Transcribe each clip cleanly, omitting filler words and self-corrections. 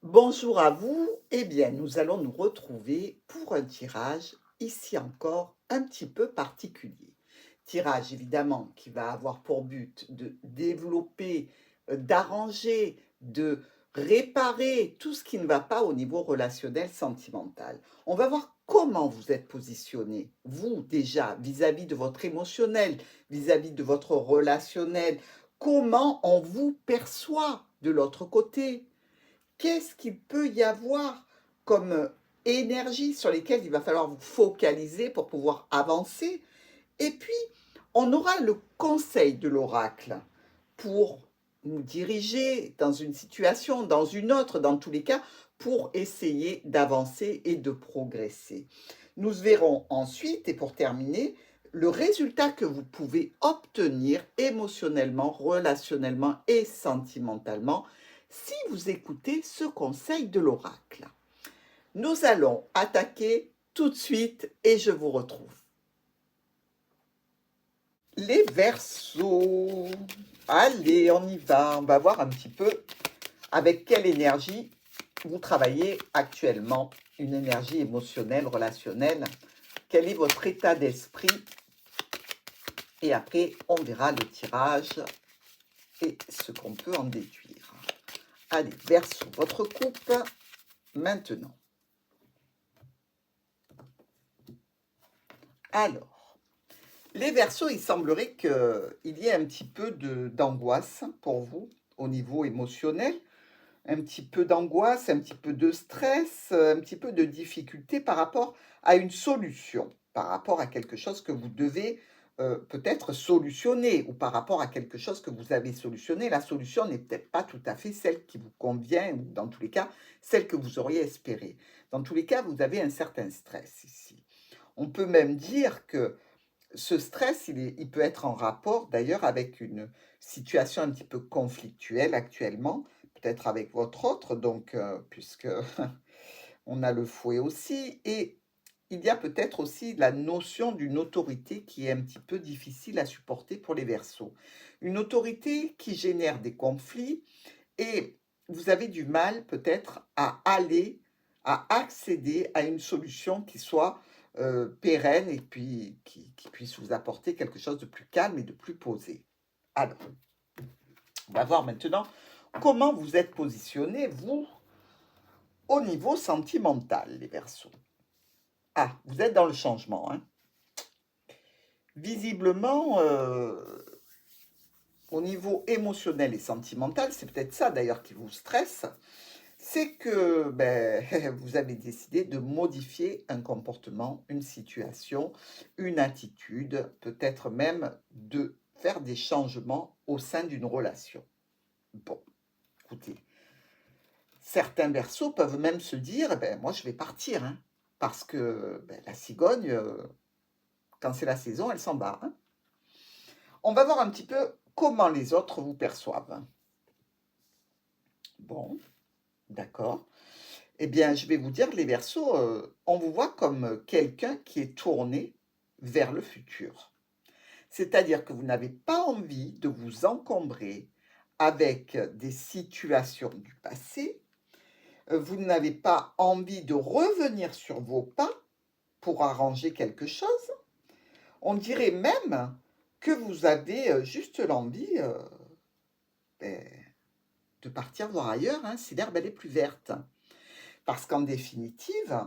Bonjour à vous. Eh bien, nous allons nous retrouver pour un tirage, ici encore, un petit peu particulier. Tirage, évidemment, qui va avoir pour but de développer, d'arranger, de réparer tout ce qui ne va pas au niveau relationnel, sentimental. On va voir comment vous êtes positionné, vous, déjà, vis-à-vis de votre émotionnel, vis-à-vis de votre relationnel, comment on vous perçoit de l'autre côté. Qu'est-ce qu'il peut y avoir comme énergie sur lesquelles il va falloir vous focaliser pour pouvoir avancer? Et puis, on aura le conseil de l'oracle pour nous diriger dans une situation, dans une autre, dans tous les cas, pour essayer d'avancer et de progresser. Nous verrons ensuite, et pour terminer, le résultat que vous pouvez obtenir émotionnellement, relationnellement et sentimentalement si vous écoutez ce conseil de l'oracle. Nous allons attaquer tout de suite et je vous retrouve. Les Verseaux. Allez, on y va. On va voir un petit peu avec quelle énergie vous travaillez actuellement. Une énergie émotionnelle, relationnelle. Quel est votre état d'esprit? Et après, on verra le tirage et ce qu'on peut en déduire. Allez, Verseau, votre coupe maintenant. Alors, les Verseaux, il semblerait qu'il y ait un petit peu d'angoisse pour vous au niveau émotionnel, un petit peu d'angoisse, un petit peu de stress, un petit peu de difficulté par rapport à une solution, par rapport à quelque chose que vous devez peut-être solutionner ou par rapport à quelque chose que vous avez solutionné. La solution n'est peut-être pas tout à fait celle qui vous convient ou dans tous les cas, celle que vous auriez espérée. Dans tous les cas, vous avez un certain stress ici. On peut même dire que ce stress, il peut être en rapport d'ailleurs avec une situation un petit peu conflictuelle actuellement, peut-être avec votre autre, donc puisque on a le fouet aussi, et il y a peut-être aussi la notion d'une autorité qui est un petit peu difficile à supporter pour les Verseaux. Une autorité qui génère des conflits et vous avez du mal peut-être à aller, à accéder à une solution qui soit pérenne et puis qui puisse vous apporter quelque chose de plus calme et de plus posé. Alors, on va voir maintenant comment vous êtes positionné, vous, au niveau sentimental, les Verseaux. Ah, vous êtes dans le changement, hein. Visiblement, au niveau émotionnel et sentimental, c'est peut-être ça d'ailleurs qui vous stresse, c'est que vous avez décidé de modifier un comportement, une situation, une attitude, peut-être même de faire des changements au sein d'une relation. Bon, écoutez, certains Verseaux peuvent même se dire, moi je vais partir, hein, parce que la cigogne, quand c'est la saison, elle s'en bat, hein. On va voir un petit peu comment les autres vous perçoivent. Bon, d'accord. Eh bien, je vais vous dire, les Verseaux, on vous voit comme quelqu'un qui est tourné vers le futur. C'est-à-dire que vous n'avez pas envie de vous encombrer avec des situations du passé. Vous n'avez pas envie de revenir sur vos pas pour arranger quelque chose. On dirait même que vous avez juste l'envie ben, de partir voir ailleurs, hein, si l'herbe elle est plus verte. Parce qu'en définitive,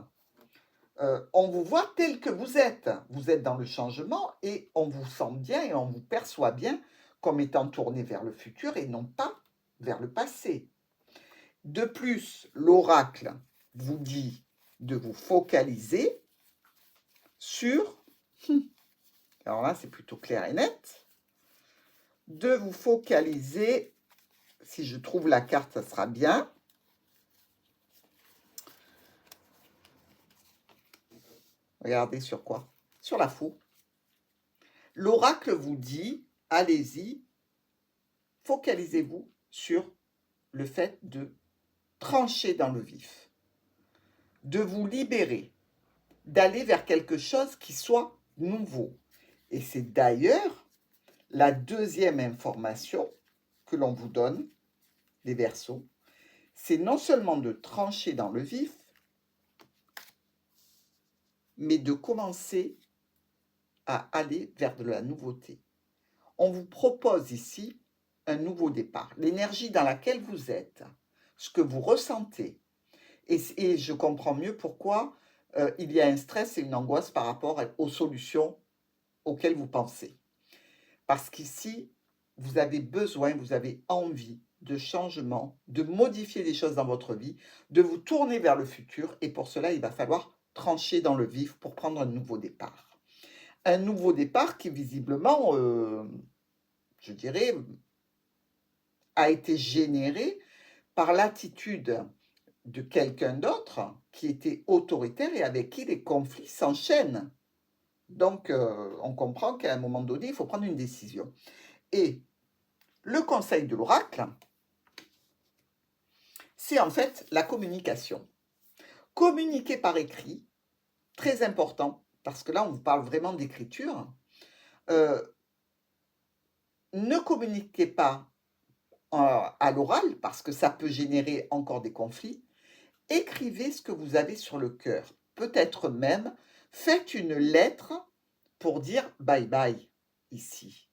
on vous voit tel que vous êtes. Vous êtes dans le changement et on vous sent bien et on vous perçoit bien comme étant tourné vers le futur et non pas vers le passé. De plus, l'oracle vous dit de vous focaliser sur, alors là c'est plutôt clair et net, de vous focaliser, si je trouve la carte ça sera bien, regardez sur quoi? Sur la fou. L'oracle vous dit, allez-y, focalisez-vous sur le fait de trancher dans le vif, de vous libérer, d'aller vers quelque chose qui soit nouveau. Et c'est d'ailleurs la deuxième information que l'on vous donne, les Verseaux, c'est non seulement de trancher dans le vif, mais de commencer à aller vers de la nouveauté. On vous propose ici un nouveau départ, l'énergie dans laquelle vous êtes, ce que vous ressentez. Et je comprends mieux pourquoi il y a un stress et une angoisse par rapport aux solutions auxquelles vous pensez. Parce qu'ici, vous avez besoin, vous avez envie de changement, de modifier des choses dans votre vie, de vous tourner vers le futur. Et pour cela, il va falloir trancher dans le vif pour prendre un nouveau départ. Un nouveau départ qui visiblement, je dirais, a été généré par l'attitude de quelqu'un d'autre qui était autoritaire et avec qui les conflits s'enchaînent. Donc, on comprend qu'à un moment donné, il faut prendre une décision. Et le conseil de l'oracle, c'est en fait la communication. Communiquer par écrit, très important, parce que là, on vous parle vraiment d'écriture. Ne communiquez pas à l'oral, parce que ça peut générer encore des conflits. Écrivez ce que vous avez sur le cœur. Peut-être même, faites une lettre pour dire bye bye ici.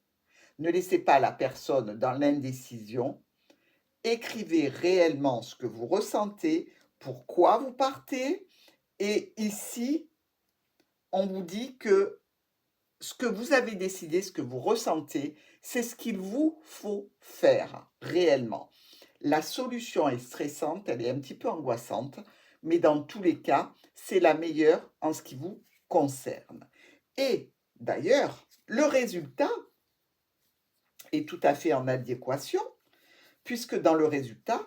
Ne laissez pas la personne dans l'indécision. Écrivez réellement ce que vous ressentez, pourquoi vous partez. Et ici, on vous dit que ce que vous avez décidé, ce que vous ressentez, c'est ce qu'il vous faut faire réellement. La solution est stressante, elle est un petit peu angoissante, mais dans tous les cas, c'est la meilleure en ce qui vous concerne. Et d'ailleurs, le résultat est tout à fait en adéquation, puisque dans le résultat,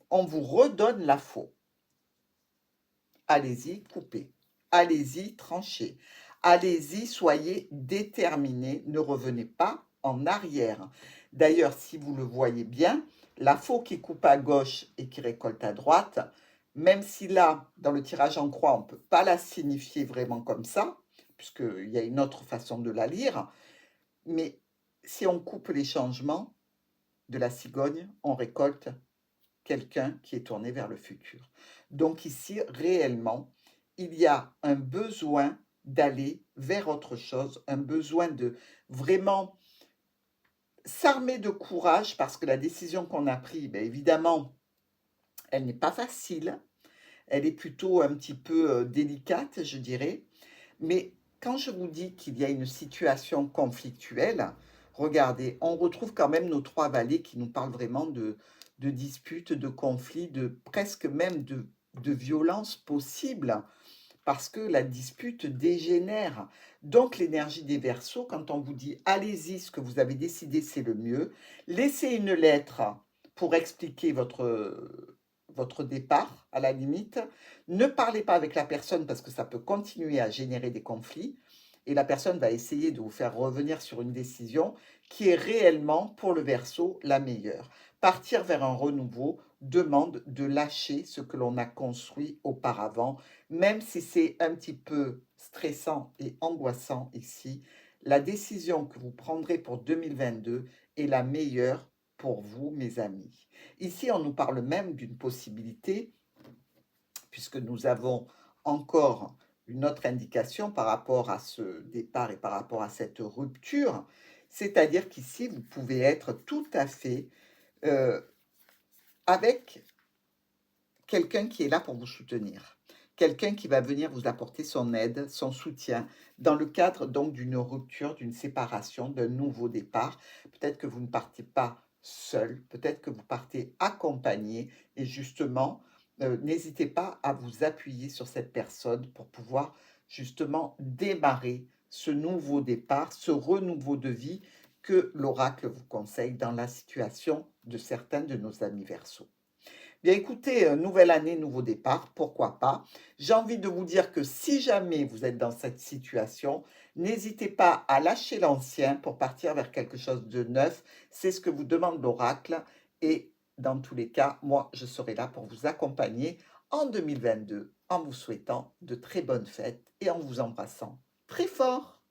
on vous redonne la faux. Allez-y, coupez. Allez-y, tranchez. Allez-y, soyez déterminés. Ne revenez pas en arrière. D'ailleurs, si vous le voyez bien, la faux qui coupe à gauche et qui récolte à droite, même si là, dans le tirage en croix, on ne peut pas la signifier vraiment comme ça, puisqu'il y a une autre façon de la lire, mais si on coupe les changements de la cigogne, on récolte quelqu'un qui est tourné vers le futur. Donc ici, réellement, il y a un besoin d'aller vers autre chose, un besoin de vraiment s'armer de courage parce que la décision qu'on a prise, bien évidemment, elle n'est pas facile, elle est plutôt un petit peu délicate, je dirais. Mais quand je vous dis qu'il y a une situation conflictuelle, regardez, on retrouve quand même nos trois vallées qui nous parlent vraiment de disputes, de conflits, de presque même de violences possibles, parce que la dispute dégénère. Donc l'énergie des Verseaux, quand on vous dit allez-y, ce que vous avez décidé, c'est le mieux, laissez une lettre pour expliquer votre départ, à la limite. Ne parlez pas avec la personne parce que ça peut continuer à générer des conflits et la personne va essayer de vous faire revenir sur une décision qui est réellement, pour le Verseau, la meilleure. Partir vers un renouveau demande de lâcher ce que l'on a construit auparavant, même si c'est un petit peu stressant et angoissant ici. La décision que vous prendrez pour 2022 est la meilleure pour vous, mes amis. Ici, on nous parle même d'une possibilité, puisque nous avons encore une autre indication par rapport à ce départ et par rapport à cette rupture, c'est-à-dire qu'ici, vous pouvez être tout à fait avec quelqu'un qui est là pour vous soutenir, quelqu'un qui va venir vous apporter son aide, son soutien, dans le cadre donc d'une rupture, d'une séparation, d'un nouveau départ. Peut-être que vous ne partez pas seul, peut-être que vous partez accompagné, et justement, n'hésitez pas à vous appuyer sur cette personne pour pouvoir justement démarrer ce nouveau départ, ce renouveau de vie que l'oracle vous conseille dans la situation de certains de nos amis Verseaux. Bien écoutez, nouvelle année, nouveau départ, pourquoi pas. J'ai envie de vous dire que si jamais vous êtes dans cette situation, N'hésitez pas à lâcher l'ancien pour partir vers quelque chose de neuf. C'est ce que vous demande l'oracle et dans tous les cas, moi, je serai là pour vous accompagner en 2022 en vous souhaitant de très bonnes fêtes et en vous embrassant très fort.